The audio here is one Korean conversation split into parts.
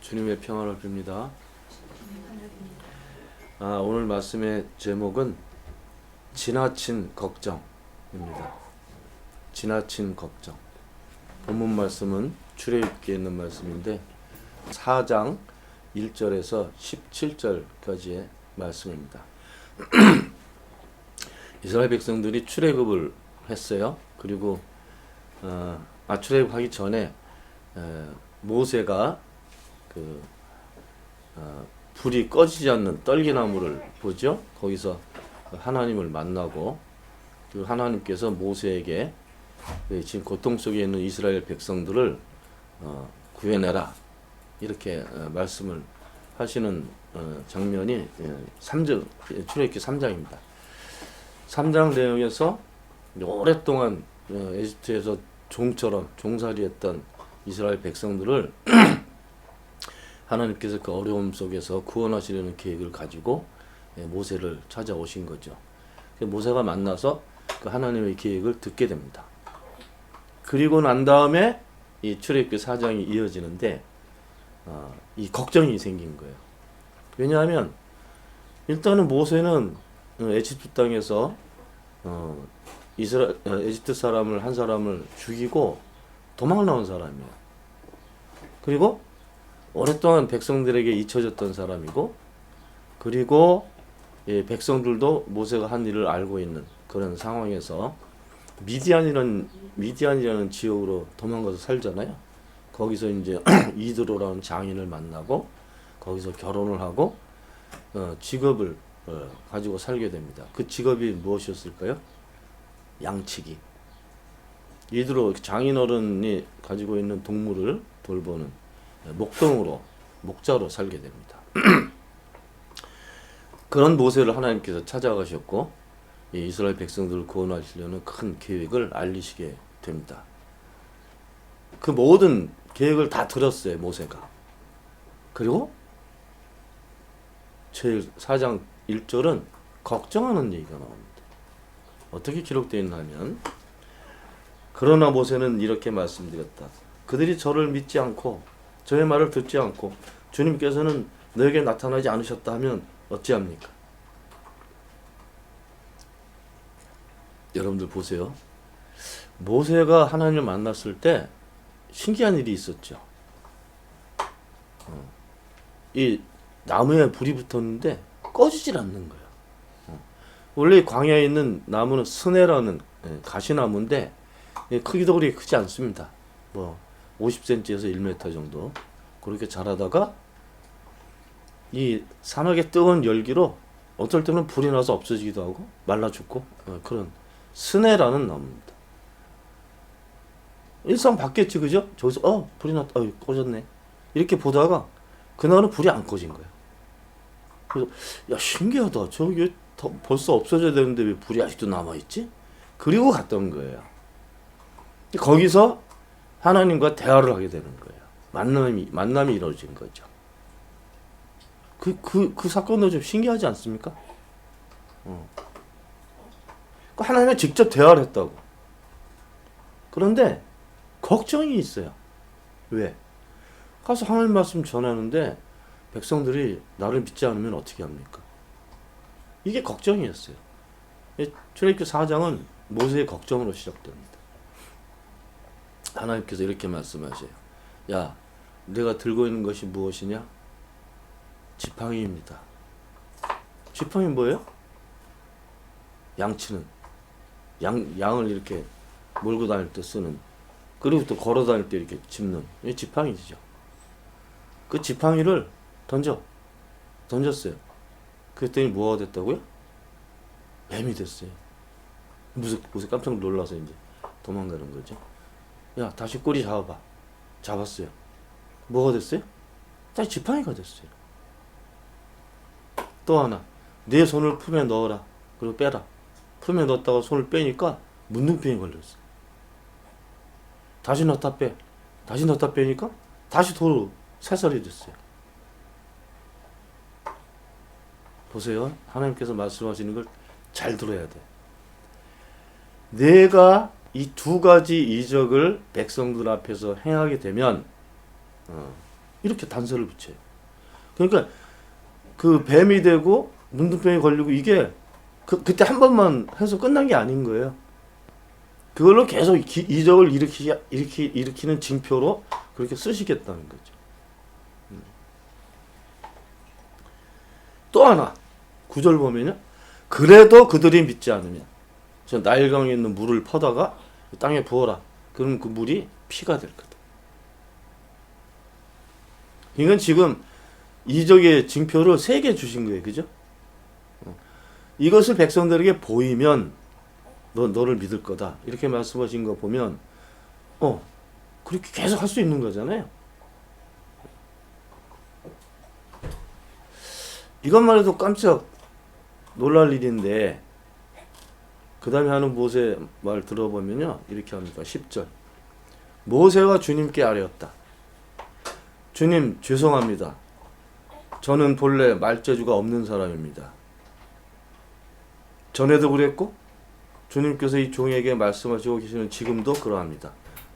주님의 평안을 빕니다. 오늘 말씀의 제목은 지나친 걱정입니다. 지나친 걱정. 본문 말씀은 출애굽기에 있는 말씀인데 4장 1절에서 17절까지의 말씀입니다. 이스라엘 백성들이 출애굽을 했어요. 그리고 출애굽하기 전에 모세가 불이 꺼지지 않는 떨기나무를 보죠. 거기서 하나님을 만나고, 그 하나님께서 모세에게 지금 고통 속에 있는 이스라엘 백성들을 구해내라, 이렇게 말씀을 하시는 장면이 3절, 출애굽기 3장입니다. 3장 내용에서 오랫동안 에집트에서 종처럼 종살이했던 이스라엘 백성들을 하나님께서 그 어려움 속에서 구원하시려는 계획을 가지고 모세를 찾아오신 거죠. 모세가 만나서 그 하나님의 계획을 듣게 됩니다. 그리고 난 다음에 이 출애굽기 4장이 이어지는데 이 걱정이 생긴 거예요. 왜냐하면 일단은 모세는 에집트 땅에서 에집트 사람을 한 사람을 죽이고 도망을 나온 사람이에요. 그리고 오랫동안 백성들에게 잊혀졌던 사람이고, 그리고 백성들도 모세가 한 일을 알고 있는 그런 상황에서 미디안이라는 지역으로 도망가서 살잖아요. 거기서 이제 이드로라는 장인을 만나고 거기서 결혼을 하고 직업을 가지고 살게 됩니다. 그 직업이 무엇이었을까요? 양치기. 이드로 장인어른이 가지고 있는 동물을 돌보는 목자로 살게 됩니다. 그런 모세를 하나님께서 찾아가셨고 이스라엘 백성들을 구원하시려는 큰 계획을 알리시게 됩니다. 그 모든 계획을 다 들었어요, 모세가. 그리고 제일 4장 1절은 걱정하는 얘기가 나옵니다. 어떻게 기록되어 있냐면, 그러나 모세는 이렇게 말씀드렸다. 그들이 저를 믿지 않고 저의 말을 듣지 않고 주님께서는 너에게 나타나지 않으셨다 하면 어찌합니까? 여러분들 보세요. 모세가 하나님을 만났을 때 신기한 일이 있었죠. 이 나무에 불이 붙었는데 꺼지질 않는 거예요. 원래 광야에 있는 나무는 스네라는 가시나무인데 크기도 그렇게 크지 않습니다. 50cm에서 1m 정도 그렇게 자라다가 이 사막의 뜨거운 열기로 어떨 때는 불이 나서 없어지기도 하고 말라 죽고 그런 스네라는 나무입니다. 일상 봤겠지, 그죠? 저기서 불이 났다, 꺼졌네, 이렇게 보다가 그날은 불이 안 꺼진 거예요. 그래서 야, 신기하다, 저기 벌써 없어져야 되는데 왜 불이 아직도 남아있지? 그리고 갔던 거예요. 거기서 하나님과 대화를 하게 되는 거예요. 만남이 이루어진 거죠. 그 사건도 좀 신기하지 않습니까? 하나님과 직접 대화를 했다고. 그런데 걱정이 있어요. 왜? 가서 하나님 말씀 전하는데 백성들이 나를 믿지 않으면 어떻게 합니까? 이게 걱정이었어요. 출애굽기 4장은 모세의 걱정으로 시작됩니다. 하나님께서 이렇게 말씀하세요. 야, 내가 들고 있는 것이 무엇이냐? 지팡이입니다. 지팡이 뭐예요? 양치는 양을 이렇게 몰고 다닐 때 쓰는, 그리고 또 걸어 다닐 때 이렇게 짚는 이 지팡이죠. 그 지팡이를 던졌어요. 그랬더니 뭐가 됐다고요? 뱀이 됐어요. 무슨 깜짝 놀라서 이제 도망가는 거죠. 야, 다시 꼬리 잡아봐. 잡았어요. 뭐가 됐어요? 다시 지팡이가 됐어요. 또 하나, 내 손을 품에 넣어라. 그리고 빼라. 품에 넣었다가 손을 빼니까 문둥병이 걸렸어요. 다시 넣었다 빼. 다시 넣었다 빼니까 다시 도로 새살이 됐어요. 보세요. 하나님께서 말씀하시는 걸 잘 들어야 돼. 내가 이 두 가지 이적을 백성들 앞에서 행하게 되면 이렇게 단서를 붙여요. 그러니까 그 뱀이 되고 문둥병에 걸리고 이게 그때 한 번만 해서 끝난 게 아닌 거예요. 그걸로 계속 이적을 일으키는 징표로 그렇게 쓰시겠다는 거죠. 또 하나 9절 보면요. 그래도 그들이 믿지 않으면 저 나일강에 있는 물을 퍼다가 땅에 부어라. 그럼 그 물이 피가 될 거다. 이건 지금 이적의 징표를 3개 주신 거예요. 그죠? 이것을 백성들에게 보이면 너를 믿을 거다. 이렇게 말씀하신 거 보면 그렇게 계속 할 수 있는 거잖아요. 이것만 해도 깜짝 놀랄 일인데 그 다음에 하는 모세 말 들어보면요. 이렇게 합니다. 10절 모세가 주님께 아뢰었다. 주님 죄송합니다. 저는 본래 말재주가 없는 사람입니다. 전에도 그랬고 주님께서 이 종에게 말씀하시고 계시는 지금도 그러합니다.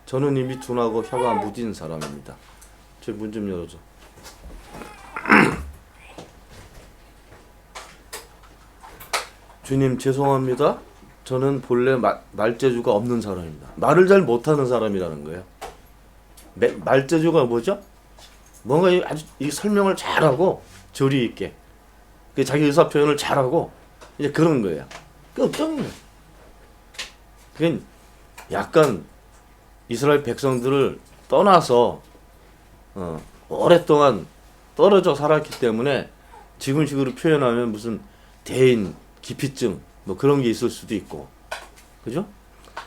저는 이미 둔하고 혀가 무딘 사람입니다. 제 문 좀 열어줘. 주님 죄송합니다. 저는 본래 말재주가 없는 사람입니다. 말을 잘 못하는 사람이라는 거예요. 말재주가 뭐죠? 뭔가 아주 이 설명을 잘하고 조리 있게 자기 의사 표현을 잘하고 이제 그런 거예요. 그 어떤 거예요? 그건 약간 이스라엘 백성들을 떠나서 오랫동안 떨어져 살았기 때문에 지금식으로 표현하면 무슨 대인 기피증 뭐 그런 게 있을 수도 있고, 그죠?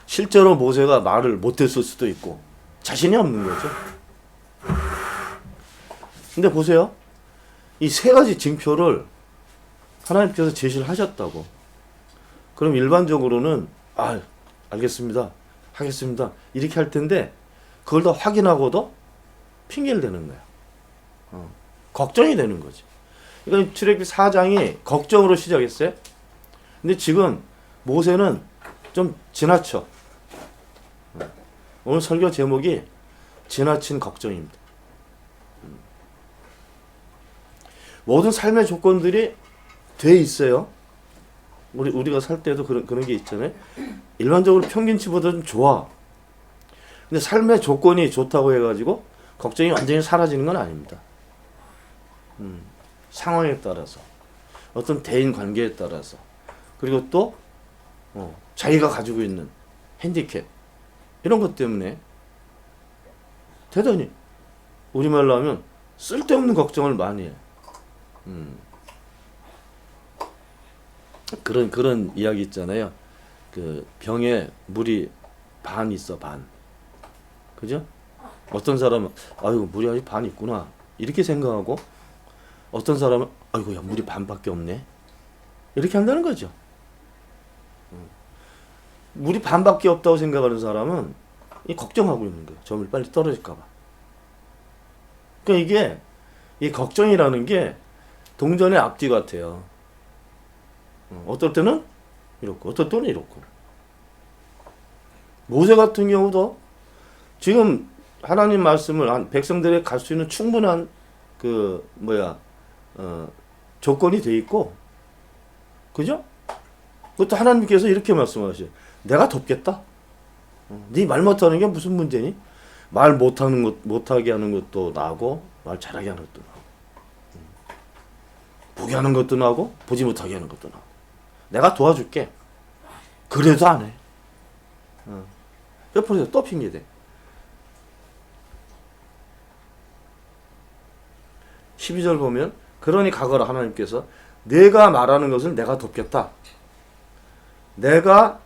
실제로 모세가 말을 못했을 수도 있고 자신이 없는 거죠. 근데 보세요. 이 3가지 징표를 하나님께서 제시를 하셨다고. 그럼 일반적으로는 알겠습니다. 하겠습니다. 이렇게 할 텐데 그걸 다 확인하고도 핑계를 대는 거야. 걱정이 되는 거지. 그러니까 출애굽기 4장이 걱정으로 시작했어요. 근데 지금 모세는 좀 지나쳐. 오늘 설교 제목이 지나친 걱정입니다. 모든 삶의 조건들이 돼 있어요. 우리가 살 때도 그런 게 있잖아요. 일반적으로 평균치보다 좀 좋아. 근데 삶의 조건이 좋다고 해가지고 걱정이 완전히 사라지는 건 아닙니다. 상황에 따라서, 어떤 대인 관계에 따라서, 그리고 또 자기가 가지고 있는 핸디캡 이런 것 때문에 대단히 우리말로 하면 쓸데없는 걱정을 많이 해. 그런 이야기 있잖아요. 그 병에 물이 반 있어, 반. 그죠? 어떤 사람은 아이고 물이 아직 반 있구나 이렇게 생각하고, 어떤 사람은 아이고 야 물이 반밖에 없네 이렇게 한다는 거죠. 물이 반밖에 없다고 생각하는 사람은 걱정하고 있는 거예요. 저 물 빨리 떨어질까봐. 그러니까 이 걱정이라는 게 동전의 앞뒤 같아요. 어떨 때는 이렇고 어떨 때는 이렇고. 모세 같은 경우도 지금 하나님 말씀을 백성들에게 갈 수 있는 충분한 조건이 돼 있고, 그죠? 그것도 하나님께서 이렇게 말씀하셔요. 내가 돕겠다. 네 말 못하는 게 무슨 문제니? 말 못하게 하는 것도 나고 말 잘하게 하는 것도 나고, 보게 하는 것도 나고 보지 못하게 하는 것도 나고. 내가 도와줄게. 그래도 안 해. 옆으로 또 핑계대. 12절 보면 그러니 가거라. 하나님께서 내가 말하는 것을 내가 돕겠다. 내가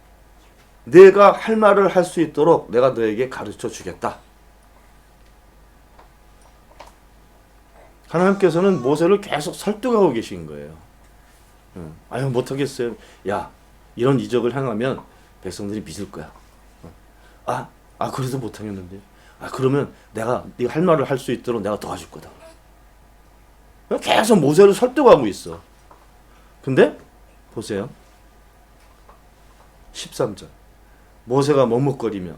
할 말을 할 수 있도록 내가 너에게 가르쳐 주겠다. 하나님께서는 모세를 계속 설득하고 계신 거예요. 아유 못하겠어요. 야 이런 이적을 행하면 백성들이 믿을 거야. 그래도 못하겠는데. 그러면 네가 할 말을 할 수 있도록 내가 도와줄 거다. 계속 모세를 설득하고 있어. 근데 보세요. 13절 모세가 머뭇거리며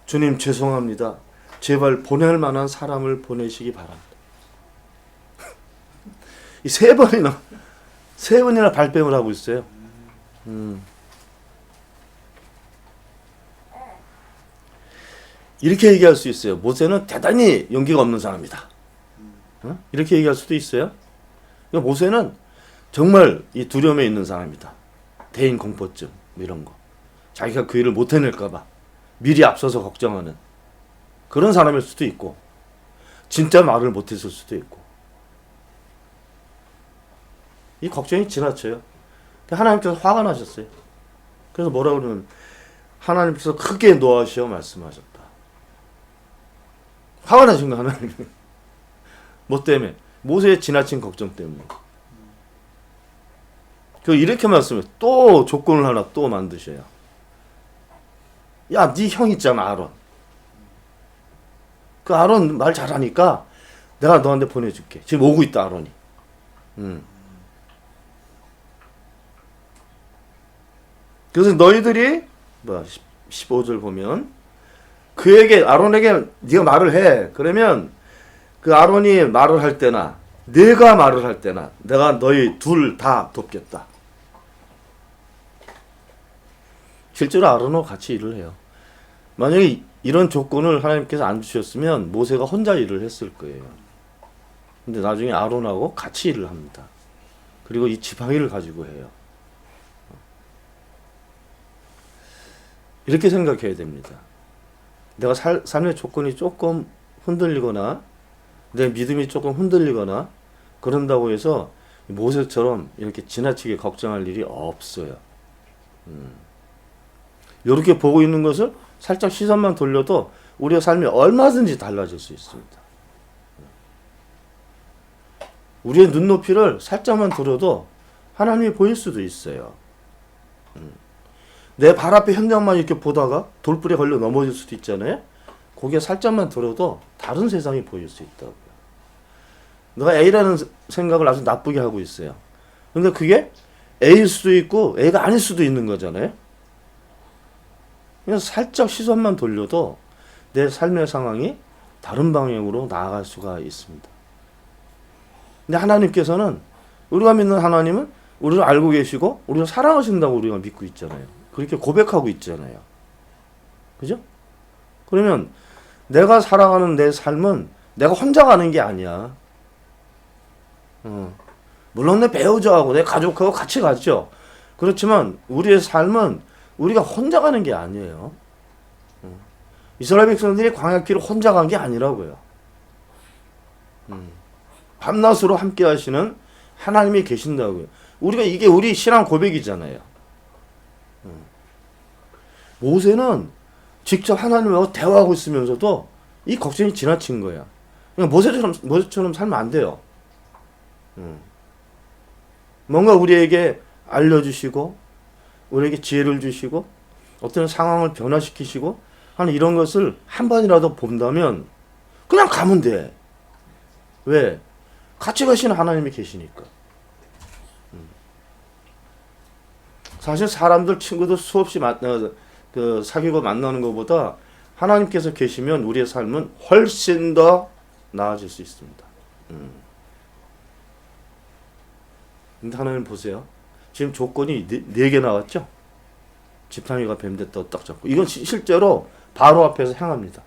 주님 죄송합니다. 제발 보낼 만한 사람을 보내시기 바랍니다. 이 세 번이나 발뺌을 하고 있어요. 이렇게 얘기할 수 있어요. 모세는 대단히 용기가 없는 사람이다. 이렇게 얘기할 수도 있어요. 그러니까 모세는 정말 이 두려움에 있는 사람이다. 대인 공포증 이런 거. 자기가 그 일을 못 해낼까봐 미리 앞서서 걱정하는 그런 사람일 수도 있고, 진짜 말을 못했을 수도 있고. 이 걱정이 지나쳐요. 하나님께서 화가 나셨어요. 그래서 뭐라 그러면 하나님께서 크게 노하시어 말씀하셨다. 화가 나신 거 하나님. 뭐 때문에? 모세의 지나친 걱정 때문에. 이렇게 말씀해. 또 조건을 하나 또 만드셔요. 야, 네 형 있잖아, 아론. 그 아론 말 잘하니까 내가 너한테 보내줄게. 지금 오고 있다, 아론이. 그래서 너희들이 15절 보면 그에게, 아론에게 네가 말을 해. 그러면 그 아론이 말을 할 때나 내가 말을 할 때나 내가 너희 둘 다 돕겠다. 실제로 아론과 같이 일을 해요. 만약에 이런 조건을 하나님께서 안 주셨으면 모세가 혼자 일을 했을 거예요. 근데 나중에 아론하고 같이 일을 합니다. 그리고 이 지팡이를 가지고 해요. 이렇게 생각해야 됩니다. 내가 삶의 조건이 조금 흔들리거나 내 믿음이 조금 흔들리거나 그런다고 해서 모세처럼 이렇게 지나치게 걱정할 일이 없어요. 이렇게 보고 있는 것을 살짝 시선만 돌려도 우리의 삶이 얼마든지 달라질 수 있습니다. 우리의 눈높이를 살짝만 들어도 하나님이 보일 수도 있어요. 내 발 앞에 현장만 이렇게 보다가 돌불에 걸려 넘어질 수도 있잖아요. 거기에 살짝만 들어도 다른 세상이 보일 수 있다고요. 내가 A라는 생각을 아주 나쁘게 하고 있어요. 근데 그게 A일 수도 있고 A가 아닐 수도 있는 거잖아요. 그냥 살짝 시선만 돌려도 내 삶의 상황이 다른 방향으로 나아갈 수가 있습니다. 근데 하나님께서는, 우리가 믿는 하나님은 우리를 알고 계시고 우리를 사랑하신다고 우리가 믿고 있잖아요. 그렇게 고백하고 있잖아요. 그죠? 그러면 내가 살아가는 내 삶은 내가 혼자 가는 게 아니야. 물론 내 배우자하고 내 가족하고 같이 가죠. 그렇지만 우리의 삶은 우리가 혼자 가는 게 아니에요. 이스라엘 백성들이 광야길을 혼자 간 게 아니라고요. 밤낮으로 함께 하시는 하나님이 계신다고요. 이게 우리 신앙 고백이잖아요. 모세는 직접 하나님하고 대화하고 있으면서도 이 걱정이 지나친 거야. 그러니까 모세처럼 살면 안 돼요. 뭔가 우리에게 알려주시고 우리에게 지혜를 주시고 어떤 상황을 변화시키시고 하는 이런 것을 한 번이라도 본다면 그냥 가면 돼. 왜? 같이 가시는 하나님이 계시니까. 사실 사람들, 친구들 수없이 사귀고 만나는 것보다 하나님께서 계시면 우리의 삶은 훨씬 더 나아질 수 있습니다. 근데 하나님 보세요. 지금 조건이 네 개 나왔죠? 지팡이가 뱀 됐다고 딱 잡고. 이건 실제로 바로 앞에서 행합니다.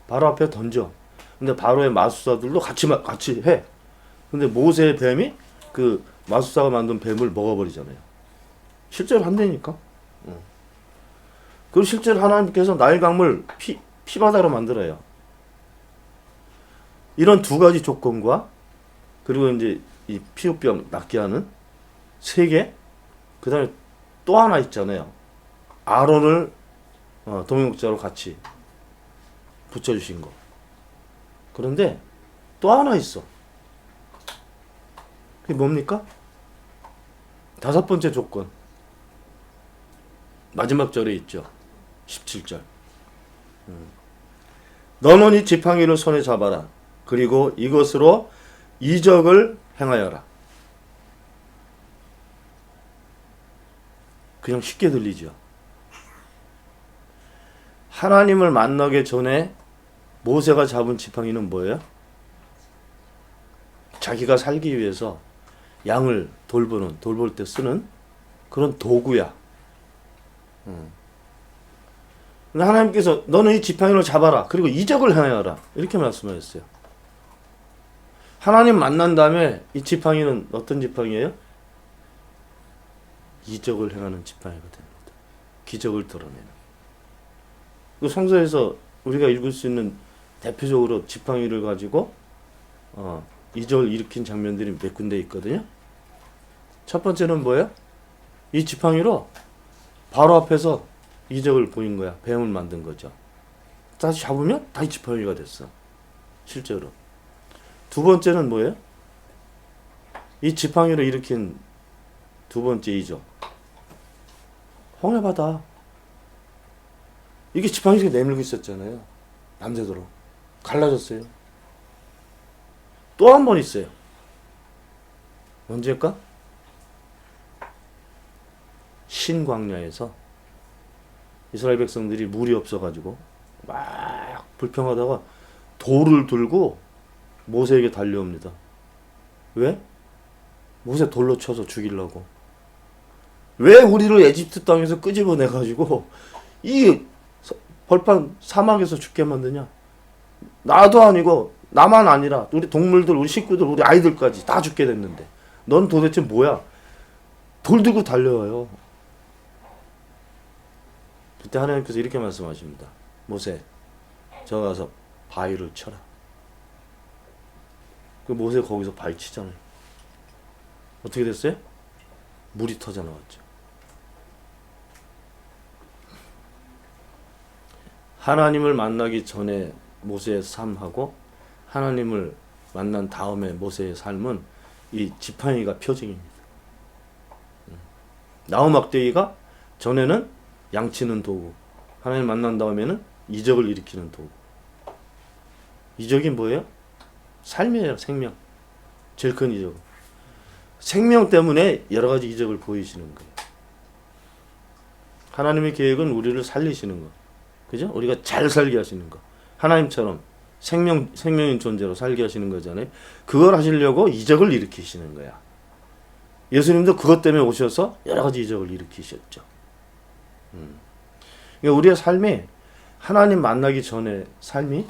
바로 앞에 던져. 근데 바로의 마술사들도 같이 해. 근데 모세의 뱀이 그 마술사가 만든 뱀을 먹어버리잖아요. 실제로 한다니까. 그리고 실제로 하나님께서 나일 강물 피바다로 만들어요. 이런 두 가지 조건과 그리고 이제 이 피부병 낫게 하는 세 개, 그 다음에 또 하나 있잖아요. 아론을 동역자로 같이 붙여주신 거. 그런데 또 하나 있어. 그게 뭡니까? 5번째 조건. 마지막 절에 있죠. 17절. 너는 이 지팡이를 손에 잡아라. 그리고 이것으로 이적을 행하여라. 그냥 쉽게 들리죠. 하나님을 만나기 전에 모세가 잡은 지팡이는 뭐예요? 자기가 살기 위해서 양을 돌볼 때 쓰는 그런 도구야. 근데 하나님께서 너는 이 지팡이를 잡아라. 그리고 이적을 행하여라. 이렇게 말씀하셨어요. 하나님 만난 다음에 이 지팡이는 어떤 지팡이예요? 이적을 행하는 지팡이가 됩니다. 기적을 드러내는. 그 성서에서 우리가 읽을 수 있는 대표적으로 지팡이를 가지고 이적을 일으킨 장면들이 몇 군데 있거든요. 첫 번째는 뭐예요? 이 지팡이로 바로 앞에서 이적을 보인 거야. 뱀을 만든 거죠. 다시 잡으면 다시 지팡이가 됐어. 실제로. 두 번째는 뭐예요? 이 지팡이로 일으킨 두 번째 이적. 홍해바다. 이게 지팡이가 내밀고 있었잖아요. 밤새도록. 갈라졌어요. 또 한 번 있어요. 언제일까? 신광야에서 이스라엘 백성들이 물이 없어가지고 막 불평하다가 돌을 들고 모세에게 달려옵니다. 왜? 모세 돌로 쳐서 죽이려고. 왜 우리를 에집트 땅에서 끄집어내가지고 이 벌판 사막에서 죽게 만드냐? 나도 아니고 나만 아니라 우리 동물들, 우리 식구들, 우리 아이들까지 다 죽게 됐는데 넌 도대체 뭐야? 돌 들고 달려와요. 그때 하나님께서 이렇게 말씀하십니다. 모세, 저 가서 바위를 쳐라. 그 모세 거기서 바위 치잖아요. 어떻게 됐어요? 물이 터져 나왔죠. 하나님을 만나기 전에 모세의 삶하고 하나님을 만난 다음에 모세의 삶은 이 지팡이가 표징입니다. 나무막대기가 전에는 양치는 도구, 하나님 만난 다음에는 이적을 일으키는 도구. 이적이 뭐예요? 삶이에요. 생명. 제일 큰 이적. 생명 때문에 여러 가지 이적을 보이시는 거예요. 하나님의 계획은 우리를 살리시는 거. 그죠? 우리가 잘 살게 하시는 거. 하나님처럼 생명인 존재로 살게 하시는 거잖아요. 그걸 하시려고 이적을 일으키시는 거야. 예수님도 그것 때문에 오셔서 여러 가지 이적을 일으키셨죠. 그러니까 우리의 삶이 하나님 만나기 전에 삶이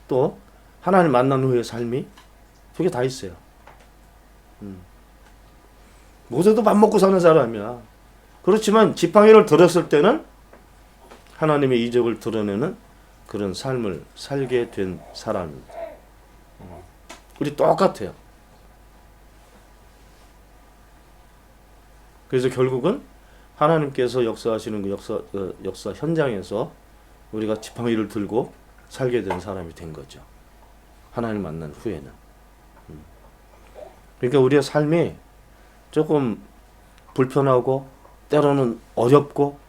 또 하나님 만난 후의 삶이 두 개 다 있어요. 모세도 밥 먹고 사는 사람이야. 그렇지만 지팡이를 들었을 때는 하나님의 이적을 드러내는 그런 삶을 살게 된 사람입니다. 우리 똑같아요. 그래서 결국은 하나님께서 역사하시는 그 역사 현장에서 우리가 지팡이를 들고 살게 된 사람이 된 거죠. 하나님 만난 후에는. 그러니까 우리의 삶이 조금 불편하고 때로는 어렵고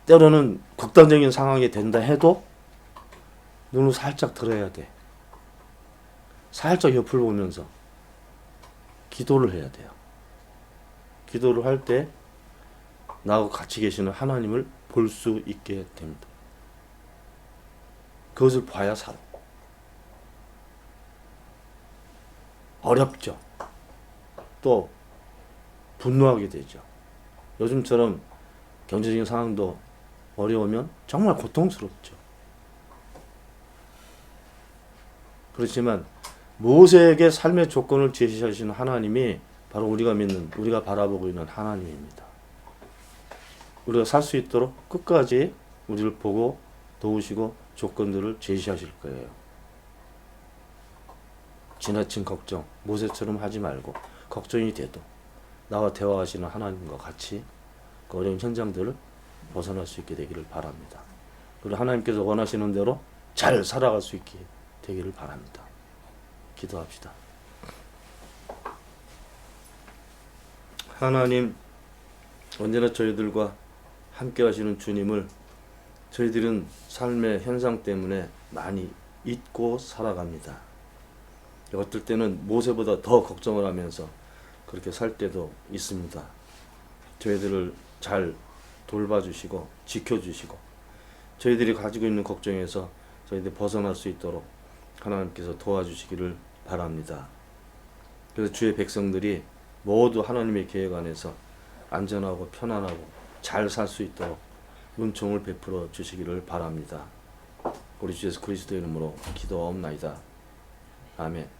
때로는 극단적인 상황이 된다 해도 눈을 살짝 들어야 돼. 살짝 옆을 보면서 기도를 해야 돼요. 기도를 할 때 나하고 같이 계시는 하나님을 볼 수 있게 됩니다. 그것을 봐야 살아. 어렵죠. 또 분노하게 되죠. 요즘처럼 경제적인 상황도 어려우면 정말 고통스럽죠. 그렇지만 모세에게 삶의 조건을 제시하시는 하나님이 바로 우리가 믿는, 우리가 바라보고 있는 하나님입니다. 우리가 살 수 있도록 끝까지 우리를 보고 도우시고 조건들을 제시하실 거예요. 지나친 걱정, 모세처럼 하지 말고 걱정이 돼도 나와 대화하시는 하나님과 같이 그 어려운 현장들을 벗어날 수 있게 되기를 바랍니다. 그리고 하나님께서 원하시는 대로 잘 살아갈 수 있게 되기를 바랍니다. 기도합시다. 하나님, 언제나 저희들과 함께 하시는 주님을 저희들은 삶의 현상 때문에 많이 잊고 살아갑니다. 어떨 때는 모세보다 더 걱정을 하면서 그렇게 살 때도 있습니다. 저희들을 잘 돌봐주시고 지켜주시고 저희들이 가지고 있는 걱정에서 저희들이 벗어날 수 있도록 하나님께서 도와주시기를 바랍니다. 그래서 주의 백성들이 모두 하나님의 계획 안에서 안전하고 편안하고 잘 살 수 있도록 은총을 베풀어 주시기를 바랍니다. 우리 주 예수 그리스도의 이름으로 기도하옵나이다. 아멘.